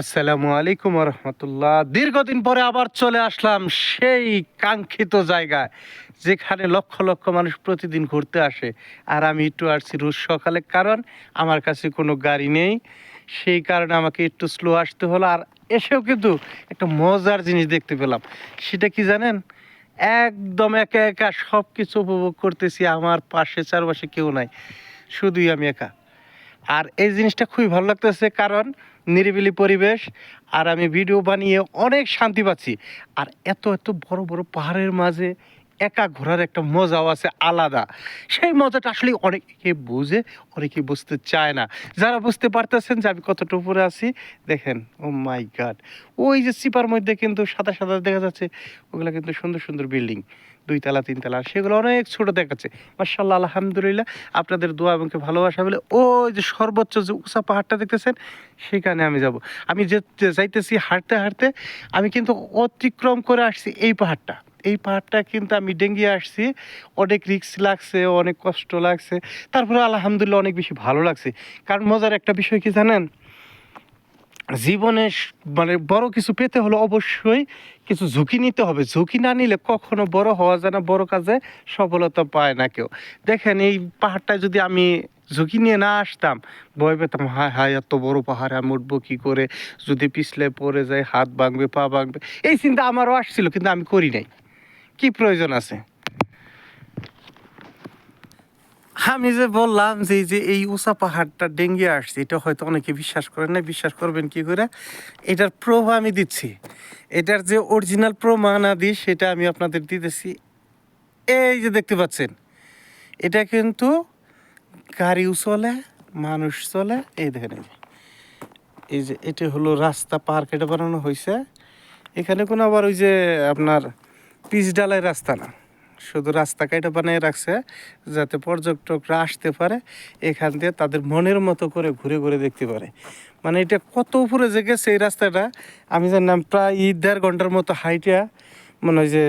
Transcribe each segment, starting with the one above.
আসসালামু আলাইকুম রহমতুল্লাহ। দীর্ঘদিন পরে আবার চলে আসলাম সেই কাঙ্ক্ষিত জায়গায়, যেখানে লক্ষ লক্ষ মানুষ প্রতিদিন ঘুরতে আসে। আর আমি একটু আসছি রোজ সকালে, কারণ আমার কাছে কোনো গাড়ি নেই। সেই কারণে আমাকে একটু স্লো আসতে হলো। আর এসেও কিন্তু একটা মজার জিনিস দেখতে পেলাম। সেটা কি জানেন? একদম একা একা সব কিছু উপভোগ করতেছি। আমার পাশে চারপাশে কেউ নাই, শুধুই আমি একা। আর এই জিনিসটা খুবই ভালো লাগতেছে, কারণ নিরিবিলি পরিবেশ। আর আমি ভিডিও বানিয়ে অনেক শান্তি পাচ্ছি। আর এত এত বড় বড় পাহাড়ের মাঝে একা ঘোরার একটা মজাও আছে আলাদা। সেই মজাটা আসলে অনেকে বুঝে, অনেকে বুঝতে চায় না। যারা বুঝতে পারতেছেন যে আমি কতটা উপরে আছি, দেখেন, ও মাই গড, ওই যে চিপার মধ্যে কিন্তু সাদা সাদা দেখা যাচ্ছে, ওগুলো কিন্তু সুন্দর সুন্দর বিল্ডিং, 2 তলা 3 তলা, সেগুলো অনেক ছোট দেখাচ্ছে। মাশাআল্লাহ, আলহামদুলিল্লাহ, আপনাদের দোয়া এবং ভালোবাসা বলে ওই যে সর্বোচ্চ যে উঁচা পাহাড়টা দেখতেছেন, সেখানে আমি যাব। আমি যে যাইতেছি হাঁটতে হাঁটতে, আমি কিন্তু অতিক্রম করে আসছি এই পাহাড়টা। এই পাহাড়টা কিন্তু আমি ডেঙ্গিয়ে আসছি। অনেক রিস্ক লাগছে, অনেক কষ্ট লাগছে, তারপরে আলহামদুলিল্লাহ অনেক বেশি ভালো লাগছে। কারণ মজার একটা বিষয় কি জানেন, জীবনে মানে বড় কিছু পেতে হলে অবশ্যই কিছু ঝুঁকি নিতে হবে। ঝুঁকি না নিলে কখনো বড় হওয়া যায় না, বড় কাজে সফলতা পায় না কেউ। দেখেন, এই পাহাড়টায় যদি আমি ঝুঁকি নিয়ে না আসতাম, ভয় পেতাম, হায় হায় এত বড় পাহাড়ে আমি উঠবো কী করে, যদি পিছলে পড়ে যায়, হাত ভাঙবে, পা ভাঙবে, এই চিন্তা আমারও আসছিল, কিন্তু আমি করি নাই। কি প্রয়োজন আছে? আমি যে বললাম যে এই উঁচা পাহাড়টা ডেঙ্গিয়ে আসছে, এটা হয়তো অনেকে বিশ্বাস করেন না। বিশ্বাস করবেন কি করে? এটার প্রুফ আমি দিচ্ছি। এটার যে অরিজিনাল প্রমাণাদি, সেটা আমি আপনাদের দিতেছি। এই যে দেখতে পাচ্ছেন, এটা কিন্তু গাড়িও চলে, মানুষ চলে। এই দেখেন, এই যে এটা হলো রাস্তা, পার্ক এটা বানানো হয়েছে। এখানে কোনো আবার ওই যে আপনার পিচ ডালাই রাস্তা না, শুধু রাস্তা কাইটা বানিয়ে রাখছে যাতে পর্যটকরা আসতে পারে, এখান দিয়ে তাদের মনের মতো করে ঘুরে ঘুরে দেখতে পারে। মানে এটা কত উপরে যে গেছে এই রাস্তাটা, আমি জানলাম প্রায় 1.5 ঘন্টার মতো হাইটা, মনে হয় যে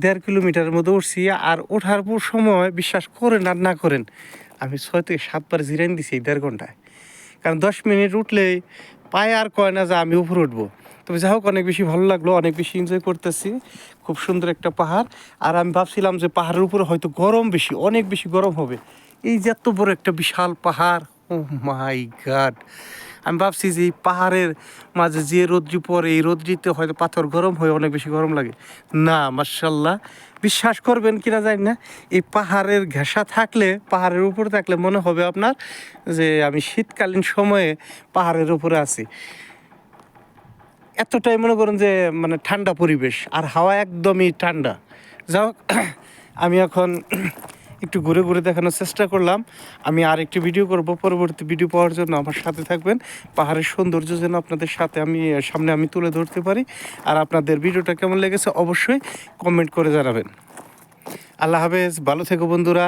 1.5 কিলোমিটারের মধ্যে উঠছি। আর ওঠার পর সময় বিশ্বাস করেন আর না করেন, আমি 6 থেকে 7 বার জিরাইন দিছি এই 1.5 ঘন্টায়। কারণ 10 মিনিট উঠলেই পায়ে আর কয় না যে আমি উপরে উঠবো। তবে যাই হোক, অনেক বেশি ভালো লাগলো, অনেক বেশি এনজয় করতেছি। খুব সুন্দর একটা পাহাড়। আর আমি ভাবছিলাম যে পাহাড়ের উপরে হয়তো গরম বেশি, অনেক বেশি গরম হবে। এই যে এত বড় একটা বিশাল পাহাড়, ও মাই গড! আমি ভাবছি যে এই পাহাড়ের মাঝে যে রোদ্রি পড়ে, এই রোদ্রিতে হয়তো পাথর গরম হয়ে অনেক বেশি গরম লাগে। না, মাশাআল্লাহ, বিশ্বাস করবেন কিনা জানি না, এই পাহাড়ের ঘেঁষা থাকলে, পাহাড়ের উপরে থাকলে মনে হবে আপনার যে আমি শীতকালীন সময়ে পাহাড়ের উপরে আছি। এতটাই মনে করেন যে মানে ঠান্ডা পরিবেশ, আর হাওয়া একদমই ঠান্ডা। যাই হোক, আমি এখন একটু ঘুরে ঘুরে দেখানোর চেষ্টা করলাম। আমি আর একটি ভিডিও করব, পরবর্তী ভিডিও পাওয়ার জন্য আমার সাথে থাকবেন। পাহাড়ের সৌন্দর্য যেন আপনাদের সাথে সামনে আমি তুলে ধরতে পারি। আর আপনাদের ভিডিওটা কেমন লেগেছে অবশ্যই কমেন্ট করে জানাবেন। আল্লাহ হাফেজ, ভালো থেকো বন্ধুরা।